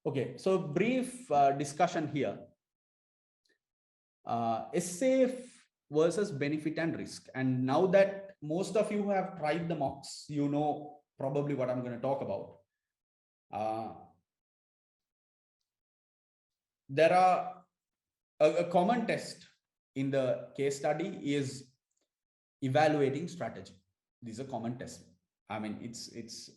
Okay, so brief discussion here. SAF versus benefit and risk. And now that most of you have tried the mocks, you know probably what I'm going to talk about. There are a common test in the case study is evaluating strategy. This is a common test. I mean, it's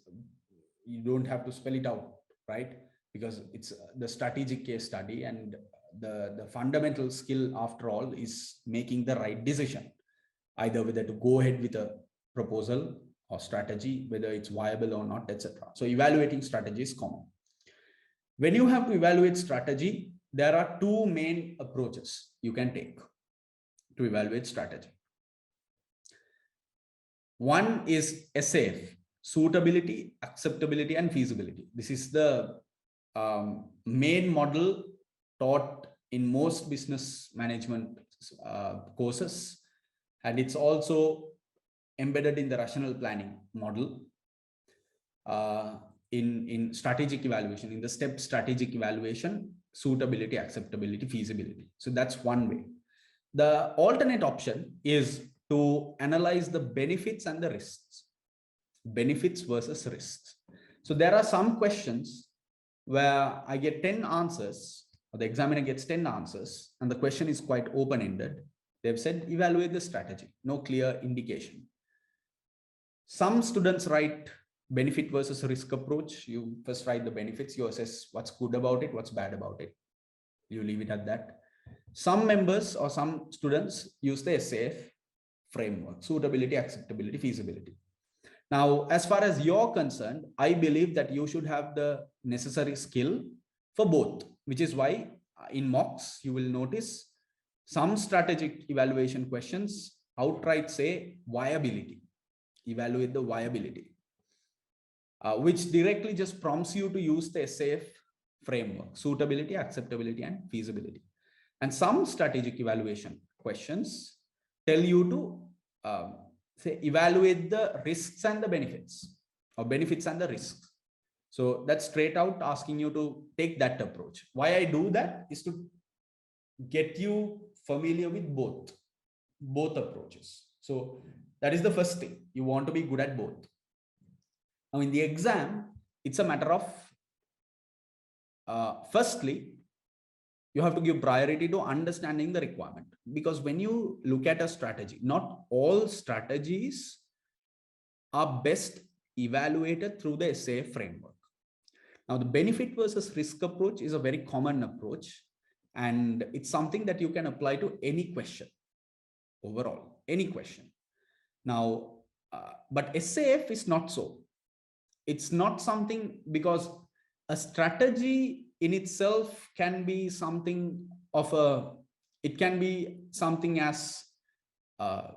you don't have to spell it out, right? Because it's the strategic case study, and the fundamental skill after all is making the right decision, either whether to go ahead with a proposal or strategy, whether it's viable or not, etc. So evaluating strategy is common. When you have to evaluate strategy, there are two main approaches you can take to evaluate strategy. One is SAF, suitability, acceptability, and feasibility. This is the main model taught in most business management courses, and it's also embedded in the rational planning model in strategic evaluation, in the step strategic evaluation, suitability, acceptability, feasibility. So that's one way. The alternate option is to analyze the benefits and the risks, benefits versus risks. So there are some questions where I get 10 answers, or the examiner gets 10 answers, and the question is quite open-ended. They've said, evaluate the strategy, no clear indication. Some students write benefit versus risk approach. You first write the benefits, you assess what's good about it, what's bad about it. You leave it at that. Some members or some students use the SAF framework, suitability, acceptability, feasibility. Now, as far as you're concerned, I believe that you should have the necessary skill for both, which is why in mocks, you will notice some strategic evaluation questions outright say viability, evaluate the viability, which directly just prompts you to use the SAF framework, suitability, acceptability, and feasibility. And some strategic evaluation questions tell you to say evaluate the risks and the benefits, or benefits and the risks. So that's straight out asking you to take that approach. Why I do that is to get you familiar with both approaches. So that is the first thing. You want to be good at both. Now in the exam, it's a matter of firstly, you have to give priority to understanding the requirement, because when you look at a strategy, not all strategies are best evaluated through the SAF framework. Now, the benefit versus risk approach is a very common approach, and it's something that you can apply to any question overall, any question. Now, but SAF is not so. It's not something, because a strategy in itself can be something of it can be something as, as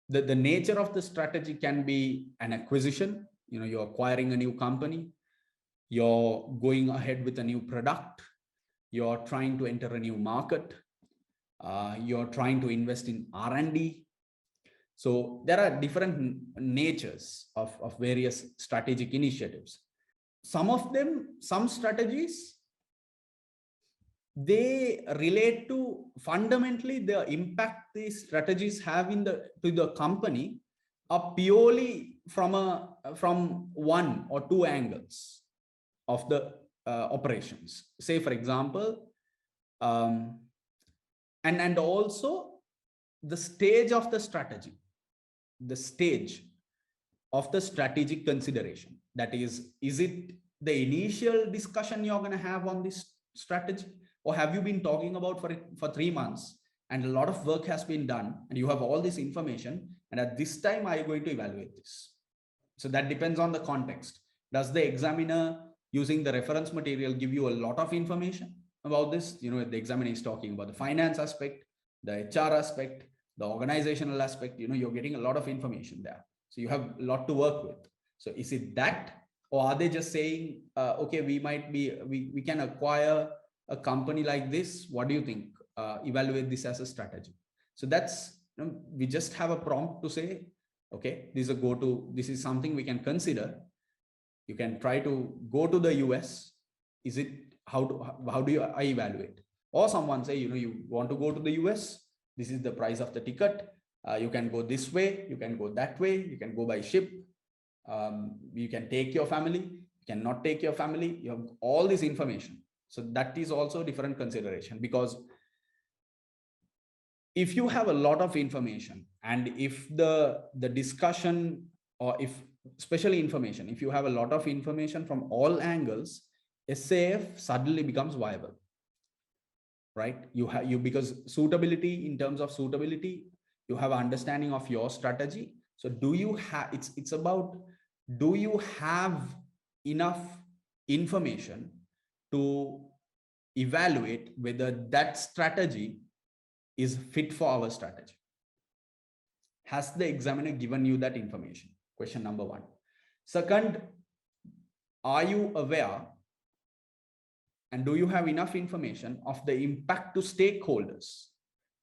the nature of the strategy can be an acquisition. You're acquiring a new company, you're going ahead with a new product, you're trying to enter a new market, you're trying to invest in R&D. So there are different natures of various strategic initiatives. Some strategies, they relate to fundamentally the impact these strategies have to the company are purely from one or two angles of the operations. Say, for example, and also the stage of the strategy. The stage of the strategic consideration. That is it the initial discussion you're going to have on this strategy, or have you been talking about for 3 months and a lot of work has been done and you have all this information, and at this time are you going to evaluate this? So that depends on the context. Does the examiner using the reference material give you a lot of information about this? The examiner is talking about the finance aspect, the HR aspect, the organizational aspect. You're getting a lot of information there, so you have a lot to work with. So is it that, or are they just saying, okay, we can acquire a company like this, what do you think? Evaluate this as a strategy. So that's, we just have a prompt to say, okay, this is something we can consider. You can try to go to the US. Is it, how do I evaluate? Or someone say, you want to go to the US, this is the price of the ticket. You can go this way, you can go that way, you can go by ship. You can take your family, you cannot take your family. You have all this information. So that is also different consideration, because if you have a lot of information, and if the discussion, or if especially information, if you have a lot of information from all angles, SAF suddenly becomes viable, right? Because suitability, in terms of suitability, you have understanding of your strategy. So do you have, it's about, do you have enough information to evaluate whether that strategy is fit for our strategy? Has the examiner given you that information? Question number one. Second, are you aware, and do you have enough information of the impact to stakeholders?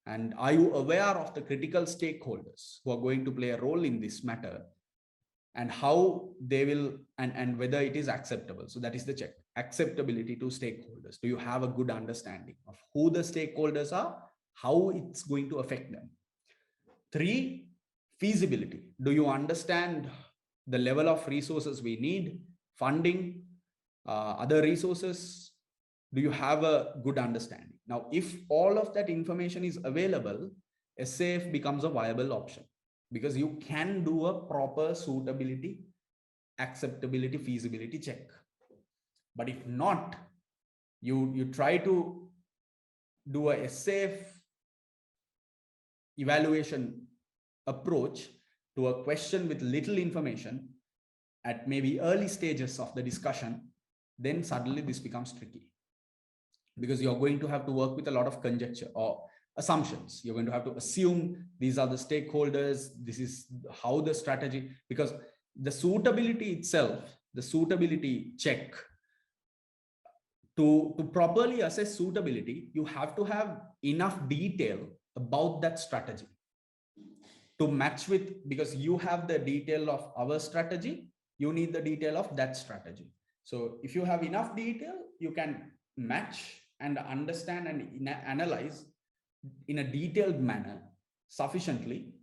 And are you aware of the critical stakeholders who are going to play a role in this matter, and how they will, and whether it is acceptable? So that is the check. Acceptability to stakeholders. Do you have a good understanding of who the stakeholders are, how it's going to affect them? 3, feasibility. Do you understand the level of resources we need, funding, other resources? Do you have a good understanding? Now, if all of that information is available, SAF becomes a viable option, because you can do a proper suitability, acceptability, feasibility check. But if not, you try to do a SAF evaluation approach to a question with little information at maybe early stages of the discussion, then suddenly this becomes tricky, because you're going to have to work with a lot of conjecture or assumptions. You're going to have to assume these are the stakeholders, this is how the strategy, because the suitability itself, the suitability check, to properly assess suitability, you have to have enough detail about that strategy to match with, because you have the detail of our strategy, you need the detail of that strategy. So if you have enough detail, you can match and understand and analyze in a detailed manner sufficiently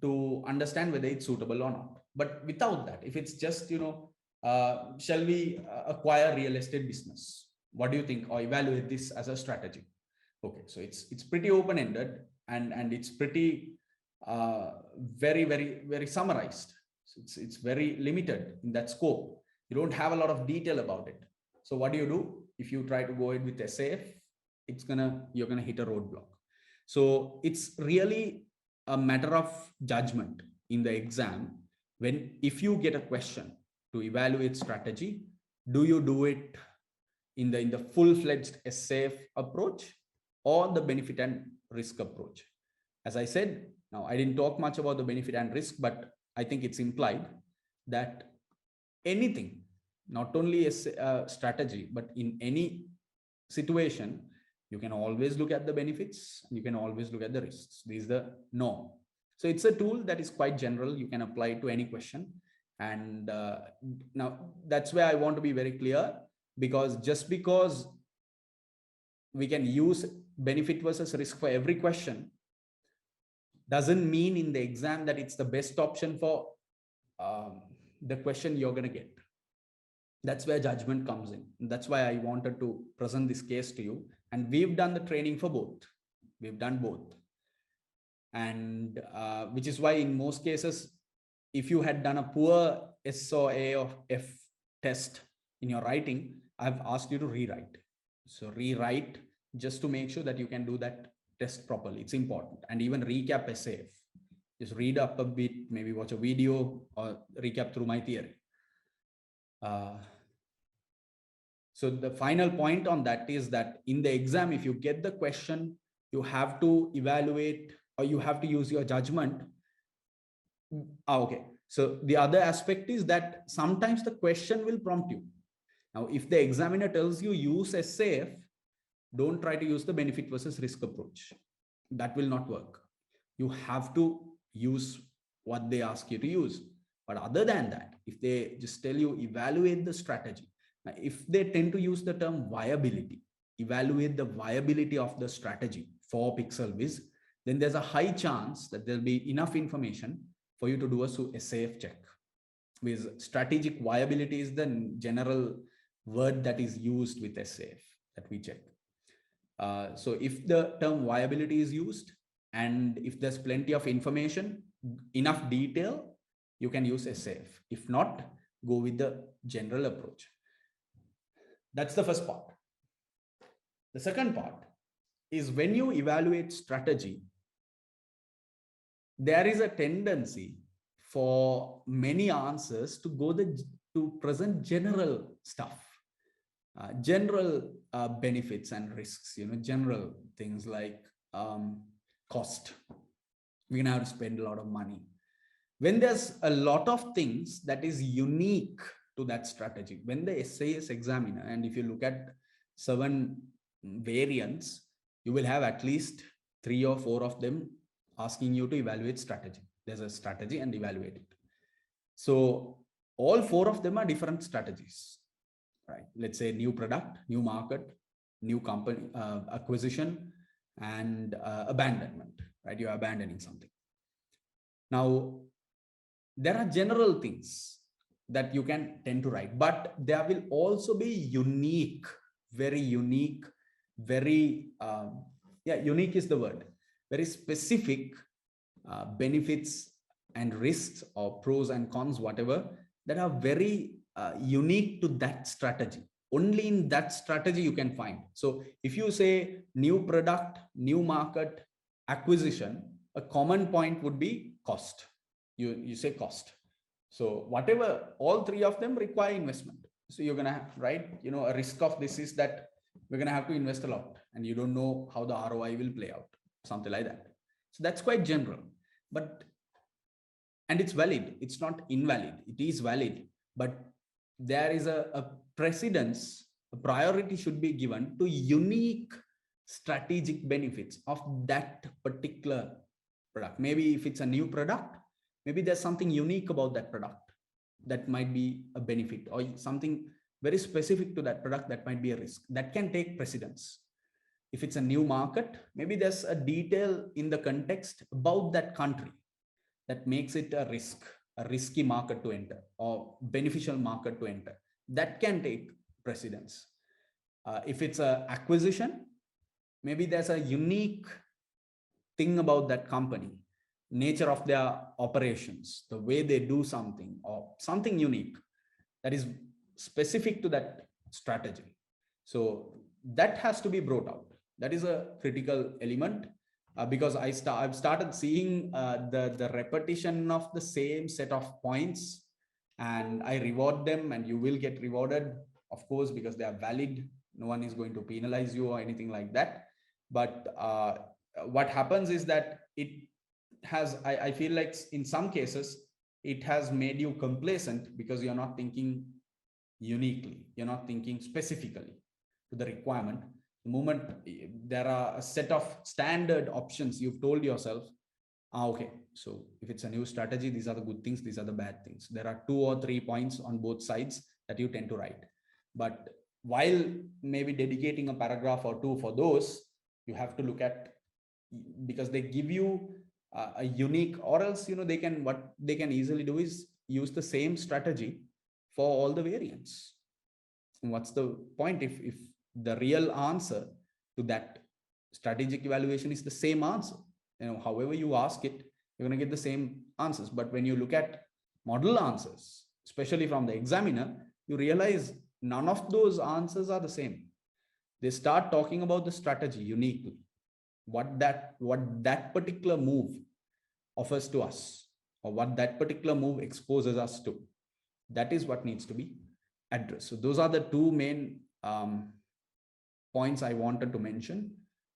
to understand whether it's suitable or not. But without that, if it's just, shall we acquire real estate business? What do you think? Or evaluate this as a strategy. Okay, so it's pretty open-ended, and it's pretty very, very, very summarized. So it's very limited in that scope. You don't have a lot of detail about it. So what do? If you try to go ahead with SAF, you're gonna hit a roadblock. So it's really a matter of judgment in the exam. If you get a question to evaluate strategy, do you do it in the full-fledged SAF approach or the benefit and risk approach? As I said, now I didn't talk much about the benefit and risk, but I think it's implied that anything, not only a strategy, but in any situation, you can always look at the benefits, you can always look at the risks. This is the norm. So it's a tool that is quite general. You can apply it to any question. And now that's where I want to be very clear, because just because we can use benefit versus risk for every question doesn't mean in the exam that it's the best option for the question you're going to get. That's where judgment comes in. That's why I wanted to present this case to you. And we've done the training for both. We've done both. And which is why in most cases, if you had done a poor S or A or F test in your writing, I've asked you to rewrite. So rewrite just to make sure that you can do that test properly. It's important. And even recap SAF. Just read up a bit, maybe watch a video or recap through my theory. So the final point on that is that in the exam, if you get the question, you have to evaluate or you have to use your judgment. Okay. So the other aspect is that sometimes the question will prompt you. Now, if the examiner tells you use SAF, don't try to use the benefit versus risk approach. That will not work. You have to use what they ask you to use. But other than that, if they just tell you evaluate the strategy, now, if they tend to use the term viability, evaluate the viability of the strategy for pixel viz, then there's a high chance that there'll be enough information for you to do a SAF check. Because strategic viability is the general word that is used with SAF that we check. So if the term viability is used and if there's plenty of information, enough detail, you can use SAF. If not, go with the general approach. That's the first part. The second part is when you evaluate strategy, there is a tendency for many answers to go to present general stuff, general benefits and risks, general things like cost. We're gonna have to spend a lot of money. When there's a lot of things that is unique to that strategy, when the SCS examiner, and if you look at 7 variants, you will have at least 3 or 4 of them asking you to evaluate strategy. There's a strategy and evaluate it. So all 4 of them are different strategies, right? Let's say new product, new market, new company acquisition, and abandonment, right? You're abandoning something. Now, there are general things that you can tend to write, but there will also be unique, very unique, very, unique is the word, very specific benefits and risks or pros and cons, whatever, that are very unique to that strategy. Only in that strategy you can find. So if you say new product, new market, acquisition, a common point would be cost. You say cost. So whatever, all 3 of them require investment. So you're going to have, right? A risk of this is that we're going to have to invest a lot and you don't know how the ROI will play out, something like that. So that's quite general, and it's valid. It's not invalid. It is valid, but there is a precedence, a priority should be given to unique strategic benefits of that particular product. Maybe if it's a new product, maybe there's something unique about that product that might be a benefit, or something very specific to that product that might be a risk that can take precedence. If it's a new market, maybe there's a detail in the context about that country that makes it a risky market to enter or beneficial market to enter. That can take precedence. If it's an acquisition, maybe there's a unique thing about that company, nature of their operations, the way they do something, or something unique that is specific to that strategy. So that has to be brought out. That is a critical element, because I've started seeing the repetition of the same set of points, and I reward them, and you will get rewarded, of course, because they are valid. No one is going to penalize you or anything like that. But what happens is that it has, I feel like in some cases, it has made you complacent because you're not thinking uniquely, you're not thinking specifically to the requirement. The moment there are a set of standard options, you've told yourself, okay, so if it's a new strategy, these are the good things, these are the bad things. There are 2 or 3 points on both sides that you tend to write. But while maybe dedicating a paragraph or 2 for those, you have to look at, because they give you a unique, or else, what they can easily do is use the same strategy for all the variants. And what's the point if the real answer to that strategic evaluation is the same answer? However you ask it, you're going to get the same answers. But when you look at model answers, especially from the examiner, you realize none of those answers are the same. They start talking about the strategy uniquely, what that particular move offers to us, or what that particular move exposes us to. That is what needs to be addressed. So those are the 2 main points I wanted to mention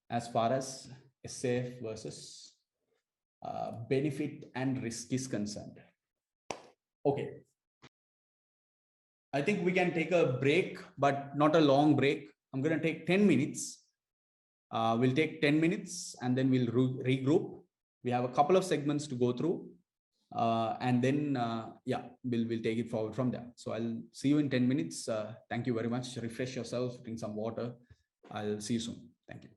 as far as SAF versus benefit and risk is concerned. Okay. I think we can take a break, but not a long break. I'm going to take 10 minutes. We'll take 10 minutes and then we'll regroup. We have a couple of segments to go through. And then, yeah, we'll take it forward from there. So I'll see you in 10 minutes. Thank you very much. Refresh yourself, drink some water. I'll see you soon. Thank you.